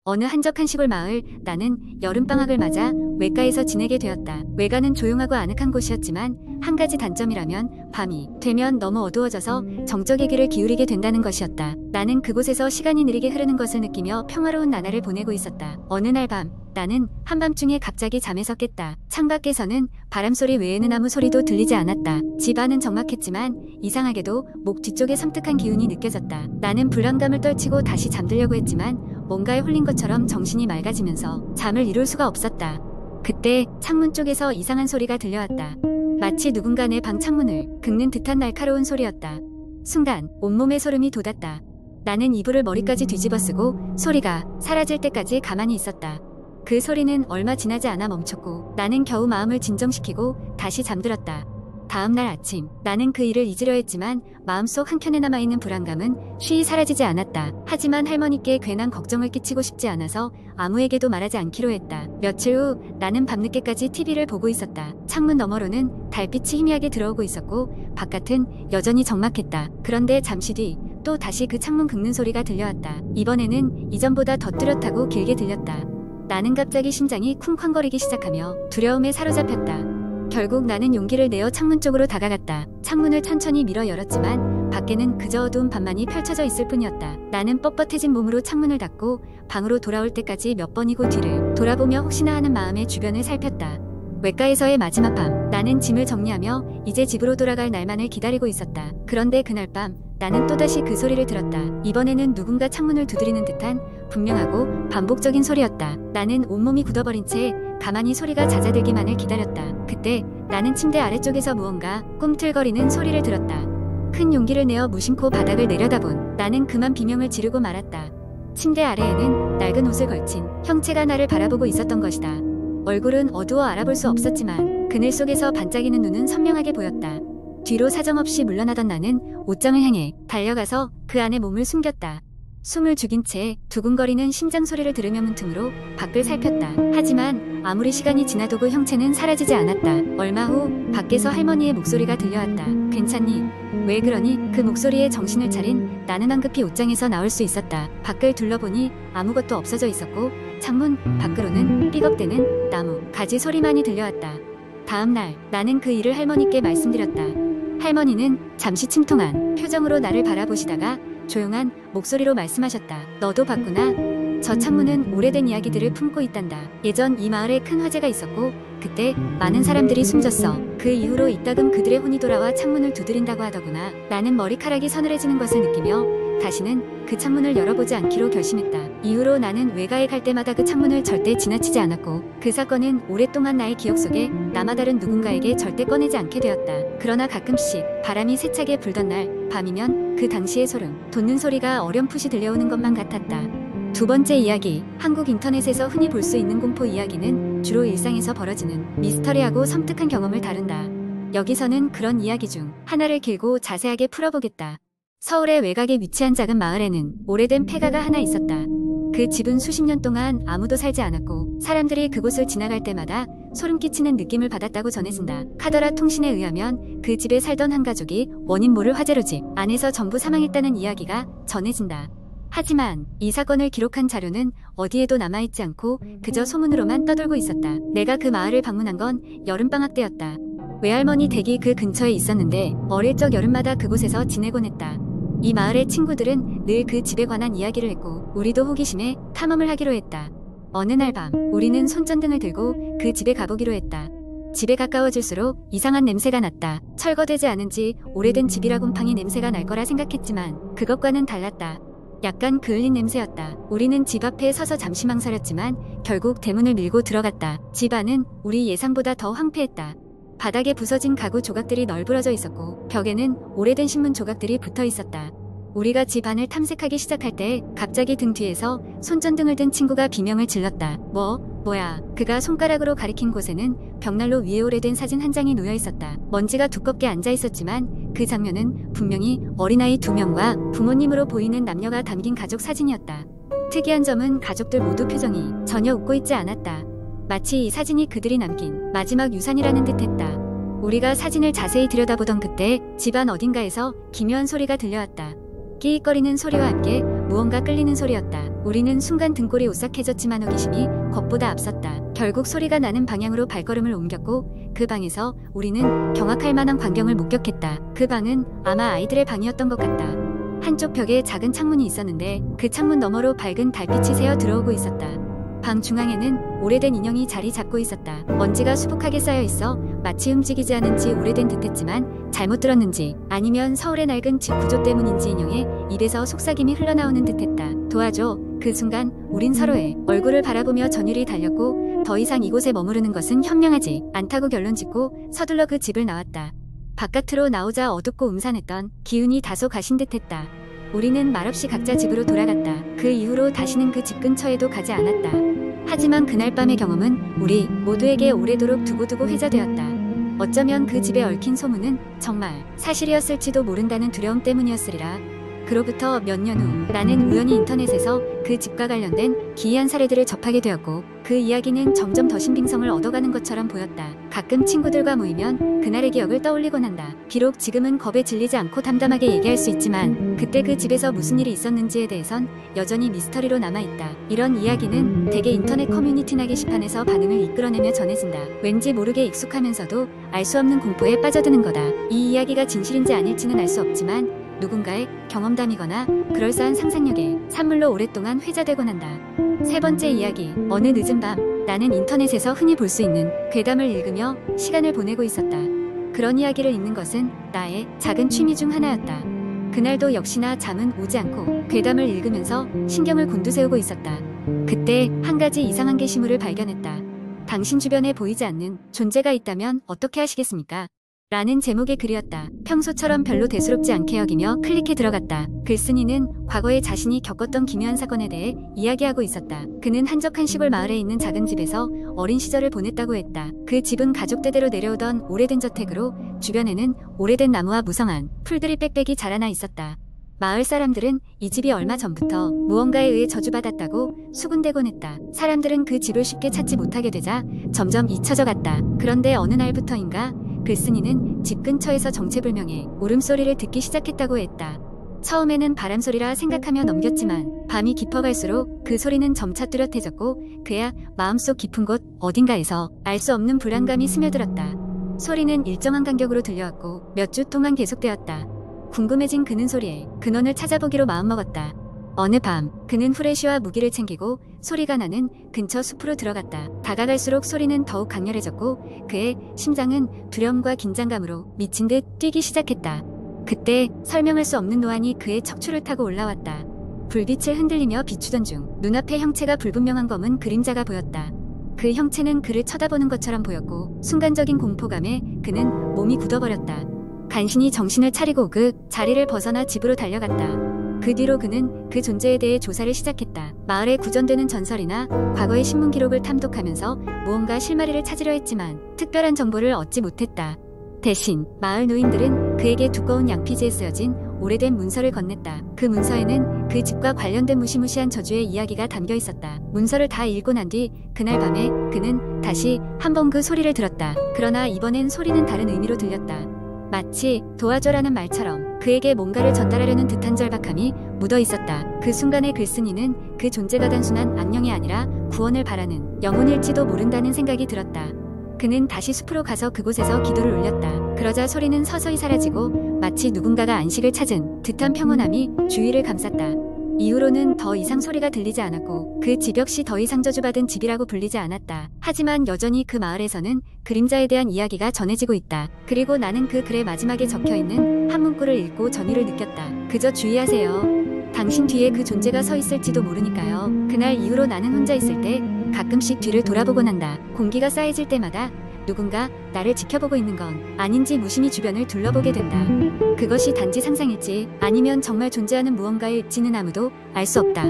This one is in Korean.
어느 한적한 시골 마을, 나는 여름방학을 맞아 외가에서 지내게 되었다. 외가는 조용하고 아늑한 곳이었지만 한 가지 단점이라면 밤이 되면 너무 어두워져서 정적의 귀를 기울이게 된다는 것이었다. 나는 그곳에서 시간이 느리게 흐르는 것을 느끼며 평화로운 나날을 보내고 있었다. 어느 날 밤, 나는 한밤중에 갑자기 잠에서 깼다. 창밖에서는 바람소리 외에는 아무 소리도 들리지 않았다. 집 안은 적막했지만 이상하게도 목 뒤쪽에 섬뜩한 기운이 느껴졌다. 나는 불안감을 떨치고 다시 잠들려고 했지만 뭔가에 홀린 것처럼 정신이 맑아지면서 잠을 이룰 수가 없었다. 그때 창문 쪽에서 이상한 소리가 들려왔다. 마치 누군가 내 방 창문을 긁는 듯한 날카로운 소리였다. 순간 온몸에 소름이 돋았다. 나는 이불을 머리까지 뒤집어쓰고 소리가 사라질 때까지 가만히 있었다. 그 소리는 얼마 지나지 않아 멈췄고 나는 겨우 마음을 진정시키고 다시 잠들었다. 다음 날 아침, 나는 그 일을 잊으려 했지만 마음속 한켠에 남아있는 불안감은 쉬이 사라지지 않았다. 하지만 할머니께 괜한 걱정을 끼치고 싶지 않아서 아무에게도 말하지 않기로 했다. 며칠 후 나는 밤늦게까지 TV를 보고 있었다. 창문 너머로는 달빛이 희미하게 들어오고 있었고 바깥은 여전히 적막했다. 그런데 잠시 뒤 또 다시 그 창문 긁는 소리가 들려왔다. 이번에는 이전보다 더 뚜렷하고 길게 들렸다. 나는 갑자기 심장이 쿵쾅거리기 시작하며 두려움에 사로잡혔다. 결국 나는 용기를 내어 창문 쪽으로 다가갔다. 창문을 천천히 밀어 열었지만 밖에는 그저 어두운 밤만이 펼쳐져 있을 뿐이었다. 나는 뻣뻣해진 몸으로 창문을 닫고 방으로 돌아올 때까지 몇 번이고 뒤를 돌아보며 혹시나 하는 마음에 주변을 살폈다. 외가에서의 마지막 밤, 나는 짐을 정리하며 이제 집으로 돌아갈 날만을 기다리고 있었다. 그런데 그날 밤, 나는 또다시 그 소리를 들었다. 이번에는 누군가 창문을 두드리는 듯한 분명하고 반복적인 소리였다. 나는 온몸이 굳어버린 채 가만히 소리가 잦아들기만을 기다렸다. 그때 나는 침대 아래쪽에서 무언가 꿈틀거리는 소리를 들었다. 큰 용기를 내어 무심코 바닥을 내려다본 나는 그만 비명을 지르고 말았다. 침대 아래에는 낡은 옷을 걸친 형체가 나를 바라보고 있었던 것이다. 얼굴은 어두워 알아볼 수 없었지만 그늘 속에서 반짝이는 눈은 선명하게 보였다. 뒤로 사정없이 물러나던 나는 옷장을 향해 달려가서 그 안에 몸을 숨겼다. 숨을 죽인 채 두근거리는 심장 소리를 들으며 문틈으로 밖을 살폈다. 하지만 아무리 시간이 지나도 그 형체는 사라지지 않았다. 얼마 후 밖에서 할머니의 목소리가 들려왔다. 괜찮니? 왜 그러니? 그 목소리에 정신을 차린 나는 황급히 옷장에서 나올 수 있었다. 밖을 둘러보니 아무것도 없어져 있었고 창문 밖으로는 삐걱대는 나무 가지 소리만이 들려왔다. 다음 날 나는 그 일을 할머니께 말씀드렸다. 할머니는 잠시 침통한 표정으로 나를 바라보시다가 조용한 목소리로 말씀하셨다. 너도 봤구나. 저 창문은 오래된 이야기들을 품고 있단다. 예전 이 마을에 큰 화재가 있었고 그때 많은 사람들이 숨졌어. 그 이후로 이따금 그들의 혼이 돌아와 창문을 두드린다고 하더구나. 나는 머리카락이 서늘해지는 것을 느끼며 다시는 그 창문을 열어보지 않기로 결심했다. 이후로 나는 외가에 갈 때마다 그 창문을 절대 지나치지 않았고 그 사건은 오랫동안 나의 기억 속에 남아 다른 누군가에게 절대 꺼내지 않게 되었다. 그러나 가끔씩 바람이 세차게 불던 날 밤이면 그 당시의 소름 돋는 소리가 어렴풋이 들려오는 것만 같았다. 두 번째 이야기, 한국 인터넷에서 흔히 볼 수 있는 공포 이야기는 주로 일상에서 벌어지는 미스터리하고 섬뜩한 경험을 다룬다. 여기서는 그런 이야기 중 하나를 길고 자세하게 풀어보겠다. 서울의 외곽에 위치한 작은 마을에는 오래된 폐가가 하나 있었다. 그 집은 수십 년 동안 아무도 살지 않았고 사람들이 그곳을 지나갈 때마다 소름 끼치는 느낌을 받았다고 전해진다. 카더라 통신에 의하면 그 집에 살던 한 가족이 원인 모를 화재로 집 안에서 전부 사망했다는 이야기가 전해진다. 하지만 이 사건을 기록한 자료는 어디에도 남아있지 않고 그저 소문으로만 떠돌고 있었다. 내가 그 마을을 방문한 건 여름방학 때였다. 외할머니 댁이 그 근처에 있었는데 어릴 적 여름마다 그곳에서 지내곤 했다. 이 마을의 친구들은 늘 그 집에 관한 이야기를 했고 우리도 호기심에 탐험을 하기로 했다. 어느 날 밤 우리는 손전등을 들고 그 집에 가보기로 했다. 집에 가까워질수록 이상한 냄새가 났다. 철거되지 않은 지 오래된 집이라 곰팡이 냄새가 날 거라 생각했지만 그것과는 달랐다. 약간 그을린 냄새였다. 우리는 집 앞에 서서 잠시 망설였지만 결국 대문을 밀고 들어갔다. 집 안은 우리 예상보다 더 황폐했다. 바닥에 부서진 가구 조각들이 널브러져 있었고 벽에는 오래된 신문 조각들이 붙어 있었다. 우리가 집 안을 탐색하기 시작할 때 갑자기 등 뒤에서 손전등을 든 친구가 비명을 질렀다. 뭐야? 그가 손가락으로 가리킨 곳에는 벽난로 위에 오래된 사진 한 장이 놓여 있었다. 먼지가 두껍게 앉아 있었지만 그 장면은 분명히 어린아이 2명과 부모님으로 보이는 남녀가 담긴 가족 사진이었다. 특이한 점은 가족들 모두 표정이 전혀 웃고 있지 않았다. 마치 이 사진이 그들이 남긴 마지막 유산이라는 듯했다. 우리가 사진을 자세히 들여다보던 그때 집안 어딘가에서 기묘한 소리가 들려왔다. 끼익거리는 소리와 함께 무언가 끌리는 소리였다. 우리는 순간 등골이 오싹해졌지만 호기심이 겁보다 앞섰다. 결국 소리가 나는 방향으로 발걸음을 옮겼고 그 방에서 우리는 경악할 만한 광경을 목격했다. 그 방은 아마 아이들의 방이었던 것 같다. 한쪽 벽에 작은 창문이 있었는데 그 창문 너머로 밝은 달빛이 새어 들어오고 있었다. 방 중앙에는 오래된 인형이 자리 잡고 있었다. 먼지가 수북하게 쌓여 있어 마치 움직이지 않은 지 오래된 듯했지만 잘못 들었는지 아니면 서울의 낡은 집 구조 때문인지 인형의 입에서 속삭임이 흘러나오는 듯했다. 도와줘. 그 순간 우린 서로의 얼굴을 바라보며 전율이 달렸고 더 이상 이곳에 머무르는 것은 현명하지 않다고 결론짓고 서둘러 그 집을 나왔다. 바깥으로 나오자 어둡고 음산했던 기운이 다소 가신 듯했다. 우리는 말없이 각자 집으로 돌아갔다. 그 이후로 다시는 그 집 근처에도 가지 않았다. 하지만 그날 밤의 경험은 우리 모두에게 오래도록 두고두고 회자되었다. 어쩌면 그 집에 얽힌 소문은 정말 사실이었을지도 모른다는 두려움 때문이었으리라. 그로부터 몇 년 후 나는 우연히 인터넷에서 그 집과 관련된 기이한 사례들을 접하게 되었고 그 이야기는 점점 더 신빙성을 얻어가는 것처럼 보였다. 가끔 친구들과 모이면 그날의 기억을 떠올리곤 한다. 비록 지금은 겁에 질리지 않고 담담하게 얘기할 수 있지만 그때 그 집에서 무슨 일이 있었는지에 대해선 여전히 미스터리로 남아있다. 이런 이야기는 대개 인터넷 커뮤니티나 게시판에서 반응을 이끌어내며 전해진다. 왠지 모르게 익숙하면서도 알 수 없는 공포에 빠져드는 거다. 이 이야기가 진실인지 아닐지는 알 수 없지만 누군가의 경험담이거나 그럴싸한 상상력에 산물로 오랫동안 회자되곤 한다. 세 번째 이야기. 어느 늦은 밤 나는 인터넷에서 흔히 볼 수 있는 괴담을 읽으며 시간을 보내고 있었다. 그런 이야기를 읽는 것은 나의 작은 취미 중 하나였다. 그날도 역시나 잠은 오지 않고 괴담을 읽으면서 신경을 곤두세우고 있었다. 그때 한 가지 이상한 게시물을 발견했다. 당신 주변에 보이지 않는 존재가 있다면 어떻게 하시겠습니까? 라는 제목의 글이었다. 평소처럼 별로 대수롭지 않게 여기며 클릭해 들어갔다. 글쓴이는 과거에 자신이 겪었던 기묘한 사건에 대해 이야기하고 있었다. 그는 한적한 시골 마을에 있는 작은 집에서 어린 시절을 보냈다고 했다. 그 집은 가족 대대로 내려오던 오래된 저택으로 주변에는 오래된 나무와 무성한 풀들이 빽빽이 자라나 있었다. 마을 사람들은 이 집이 얼마 전부터 무언가에 의해 저주받았다고 수군대곤 했다. 사람들은 그 집을 쉽게 찾지 못하게 되자 점점 잊혀져 갔다. 그런데 어느 날부터인가 글쓴이는 집 근처에서 정체불명의 울음소리를 듣기 시작했다고 했다. 처음에는 바람소리라 생각하며 넘겼지만 밤이 깊어갈수록 그 소리는 점차 뚜렷해졌고 그야 마음속 깊은 곳 어딘가에서 알 수 없는 불안감이 스며들었다. 소리는 일정한 간격으로 들려왔고 몇 주 동안 계속되었다. 궁금해진 그는 소리의 근원을 찾아보기로 마음먹었다. 어느 밤 그는 후레쉬와 무기를 챙기고 소리가 나는 근처 숲으로 들어갔다. 다가갈수록 소리는 더욱 강렬해졌고 그의 심장은 두려움과 긴장감으로 미친 듯 뛰기 시작했다. 그때 설명할 수 없는 노안이 그의 척추를 타고 올라왔다. 불빛을 흔들리며 비추던 중 눈앞에 형체가 불분명한 검은 그림자가 보였다. 그 형체는 그를 쳐다보는 것처럼 보였고 순간적인 공포감에 그는 몸이 굳어버렸다. 간신히 정신을 차리고 그 자리를 벗어나 집으로 달려갔다. 그 뒤로 그는 그 존재에 대해 조사를 시작했다. 마을에 구전되는 전설이나 과거의 신문 기록을 탐독하면서 무언가 실마리를 찾으려 했지만 특별한 정보를 얻지 못했다. 대신 마을 노인들은 그에게 두꺼운 양피지에 쓰여진 오래된 문서를 건넸다. 그 문서에는 그 집과 관련된 무시무시한 저주의 이야기가 담겨 있었다. 문서를 다 읽고 난 뒤 그날 밤에 그는 다시 한 번 그 소리를 들었다. 그러나 이번엔 소리는 다른 의미로 들렸다. 마치 도와줘라는 말처럼 그에게 뭔가를 전달하려는 듯한 절박함이 묻어 있었다. 그 순간의 글쓴이는 그 존재가 단순한 악령이 아니라 구원을 바라는 영혼일지도 모른다는 생각이 들었다. 그는 다시 숲으로 가서 그곳에서 기도를 올렸다. 그러자 소리는 서서히 사라지고 마치 누군가가 안식을 찾은 듯한 평온함이 주위를 감쌌다. 이후로는 더 이상 소리가 들리지 않았고 그 집 역시 더 이상 저주받은 집이라고 불리지 않았다. 하지만 여전히 그 마을에서는 그림자에 대한 이야기가 전해지고 있다. 그리고 나는 그 글의 마지막에 적혀있는 한 문구를 읽고 전율을 느꼈다. 그저 주의하세요. 당신 뒤에 그 존재가 서 있을지도 모르니까요. 그날 이후로 나는 혼자 있을 때 가끔씩 뒤를 돌아보곤 한다. 공기가 싸해질 때마다 누군가 나를 지켜보고 있는 건 아닌지 무심히 주변을 둘러보게 된다. 그것이 단지 상상일지 아니면 정말 존재하는 무언가일지는 아무도 알 수 없다.